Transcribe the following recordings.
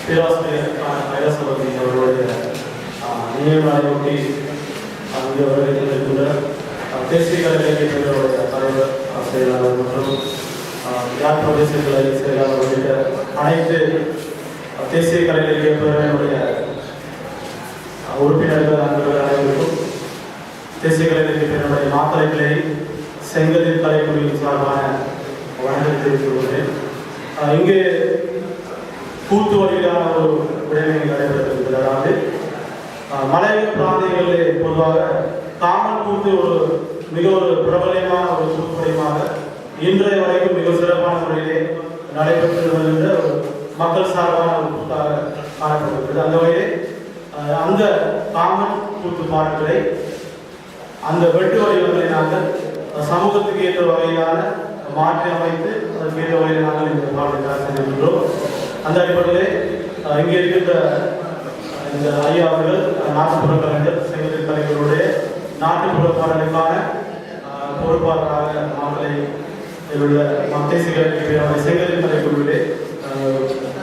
பேராசிரியர் கைலாசபதி அவர்களுடைய நினைவு நாளையொட்டி அங்கே வருகின்ற தேசிய கலை இலக்கியத்தினுடைய தலைவர் செயலாளர் மற்றும் யாழ் பிரதேச கலை செயலாளர் உள்ளிட்ட அனைத்து தேசிய கலை இலக்கிய பேரவையினுடைய உறுப்பினர்கள் அன்பர்கள் அனைவருக்கும் தேசிய கலை இலக்கிய பேரவையுடைய மாத்தளைகளை செங்கதிர் கலைக்குழுவின் சார்பான வணக்கத்தை தெரிவித்துக் கொள்கிறேன். இங்கே கூட்டு வழியிலான ஒரு விடயங்கள் நடைபெறுகிறது. அதாவது மலையக பிராந்தியங்களிலே பொதுவாக காமல் கூத்து மிக பிரபலமான ஒரு கூட்டு வடிவமாக இன்றைய வரைக்கும் மிக சிறப்பான முறையிலே நடைபெற்று வருகின்ற ஒரு மக்கள் சார்பான ஒரு கூத்தாக காணப்படுகிறது. அந்த வகையிலே அந்த காமல் கூத்து பாடல்களை அந்த வெட்டு வடிவங்களை நாங்கள் சமூகத்துக்கு ஏற்ற வகையிலான மாற்றி அமைத்து அதற்கு ஏற்ற வகையில் நாங்கள் இந்த பாடலை செஞ்சிருக்கிறோம். அந்த அடிப்படையிலே இங்கே இருக்கின்ற இந்த ஐயா அவர்கள் நாட்டுப்புற கலைஞர் செங்கதிர் கலைஞருடைய நாட்டுப்புற பாடலுக்கான பொறுப்பாளராக மாமலையில் உள்ள தேசிய செங்கதிர் கலைக்குழுவிலே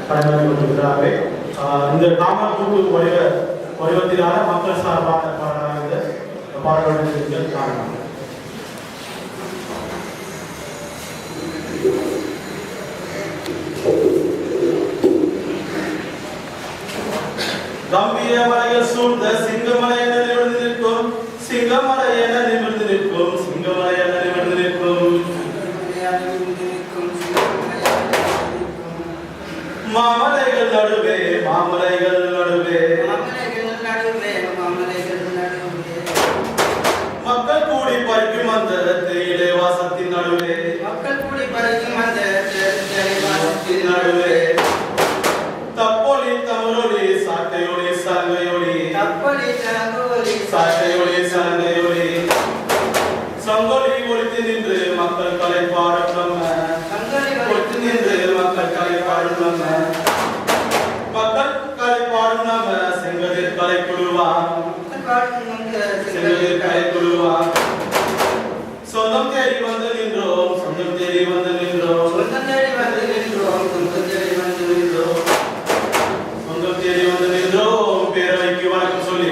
பணியாற்றி கொண்டிருக்கிறார்கள். இந்த காமல் கூட்டு வடிவத்திலான மக்கள் சார்பான பாடலாக இந்த பாடல்கள் காணலாம். கம்பீர மலையில் சூழ்ந்த சிங்கமலை என நிமிர்ந்து நிற்கும், சிங்கமலை என நிமிர்ந்து நிற்கும், சிங்கமலை என நிமிர்ந்து நிற்கும், மாமலைகள் நடுவே, மாமலைகள் நடுவே, மக்கள் கூடி பறிக்கும் அந்த தேயிலை வாசத்தின் நடுவே, மக்கள் கூடி பறிக்கும் அந்த தேயிலை வாசத்தின் நடுவே, தப்பொலி தமிழொலி சாட்டையொலி சங்கையொலி, தப்பொலி தமிழொலி சாட்டையொலி சங்கையொலி, சங்கொலி ஒலித்து நின்று மக்கள் கலை பாடும் நம்ம, சங்கொலி ஒலித்து நின்று மக்கள் கலை பாடும் நம்ம, மக்கள் கலை பாடும் நம்ம செங்கதிர் கலைக்குழுவா, செங்கதிர் கலைக்குழுவா, சொந்தம் தேடி வந்து நின்றோம், சொந்தம் தேடி வந்து நின்றோம், சொந்தம் தேடி வந்து நின்றோம், சொந்தம் தேடி வந்து நின்றோம், சொந்தம் தேடி வந்து நின்றோம், பேரவைக்கு வணக்கம் சொல்லி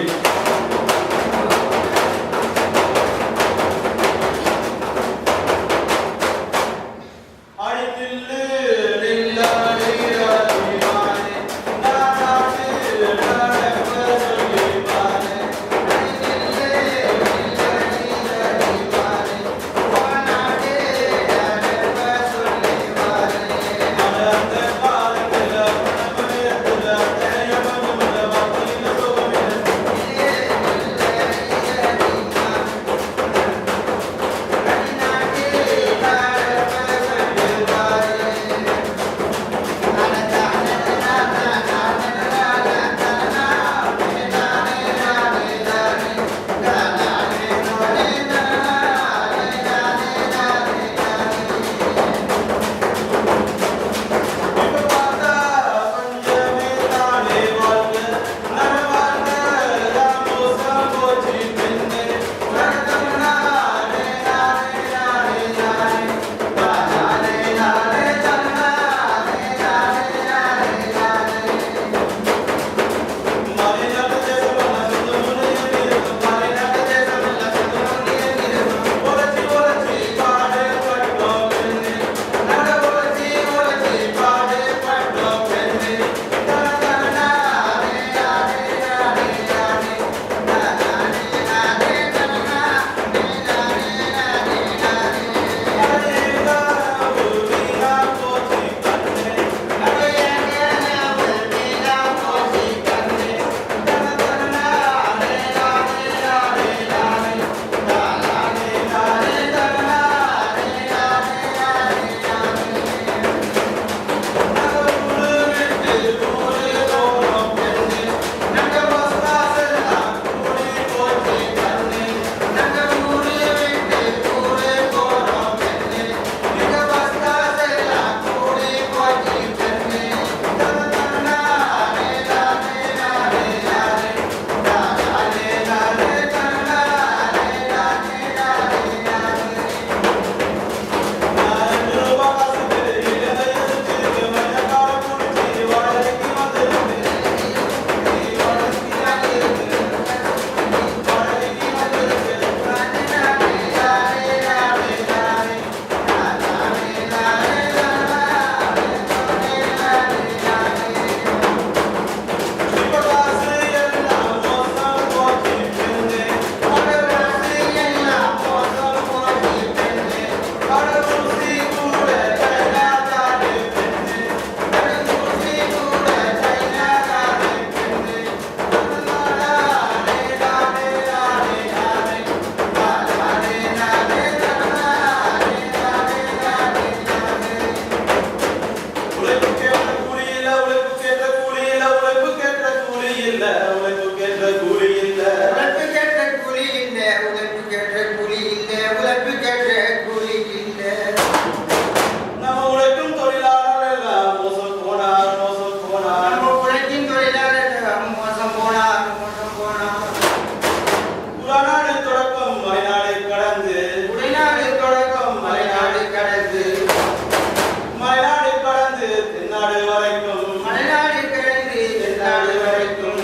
தென்னாடு வரைக்கும் மலைநாடு கிழந்து தென்னாடு வரைக்கும்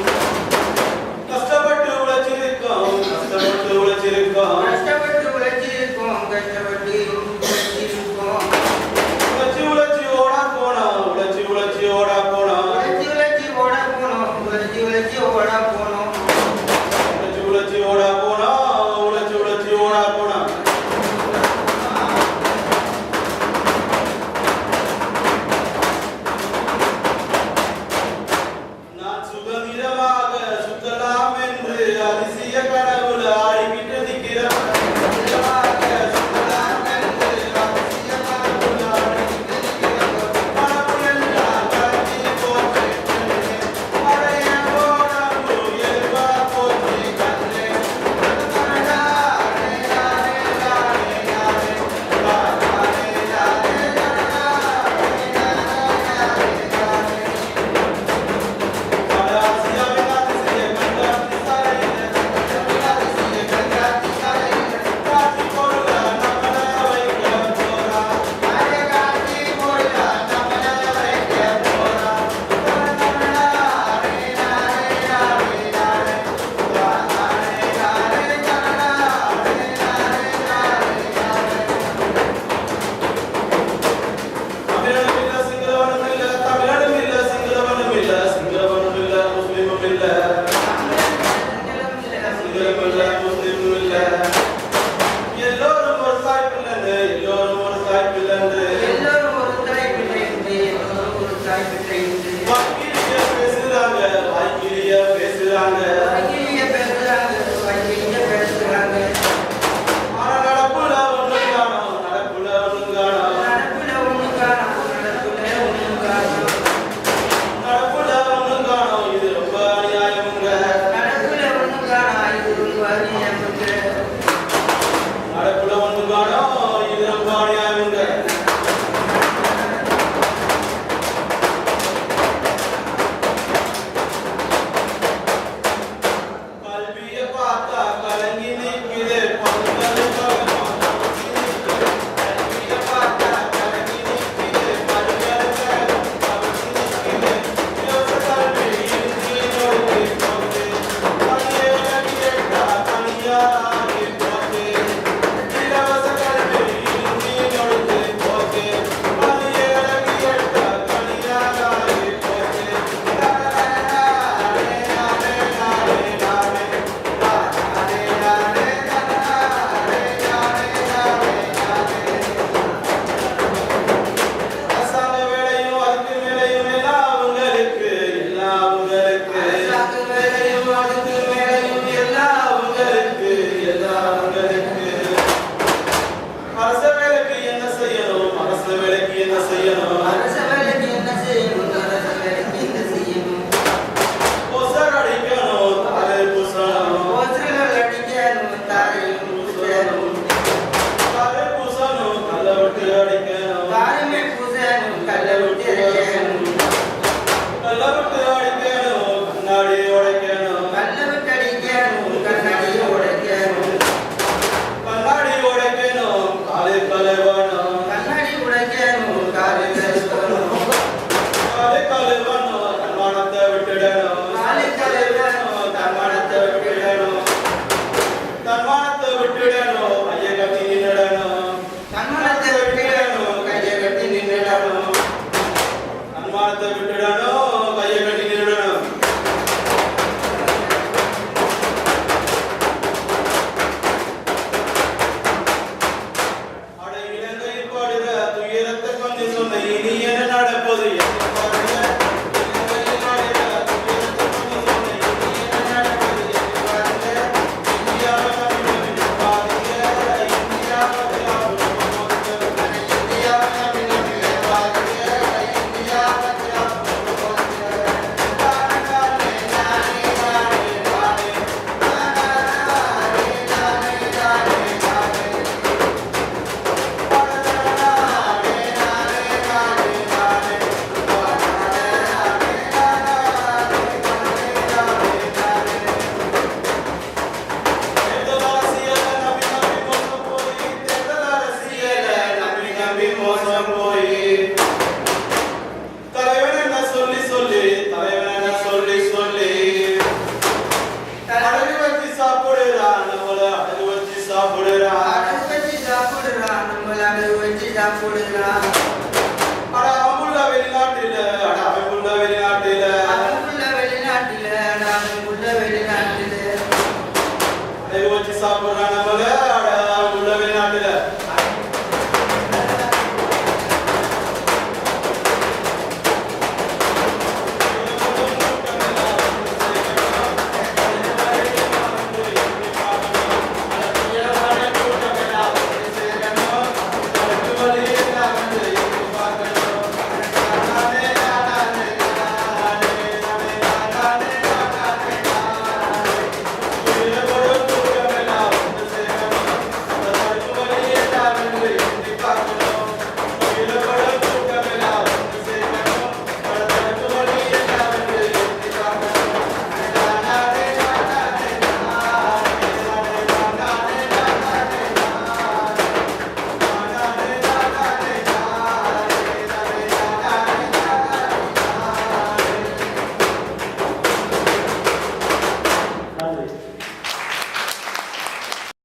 கஷ்டப்பட்டு உழைச்சிருக்கோம் கஷ்டப்பட்டு உழைச்சிருக்கோம் கஷ்டப்பட்டு உழைச்சிருக்கோம் கஷ்டப்பட்டு உழைச்சிருக்கோம் உழைச்சி உழைச்சி ஓட போனோம் உழைச்சி உழைச்சி ஓட போனோம் உழைச்சி உழைச்சி ஓட போனோம் உழைச்சி உழைச்சி ஓட போனோம் உழைச்சி உழைச்சி ஓட போனோம் உழைச்சி உழைச்சி ஓட போனோம் நான் சுதந்திரமாக சுத்தலாம் என்று அதிசய கனவுல ஆடிக்கிட்டு நிற்கிறேன் விட்டுடணும்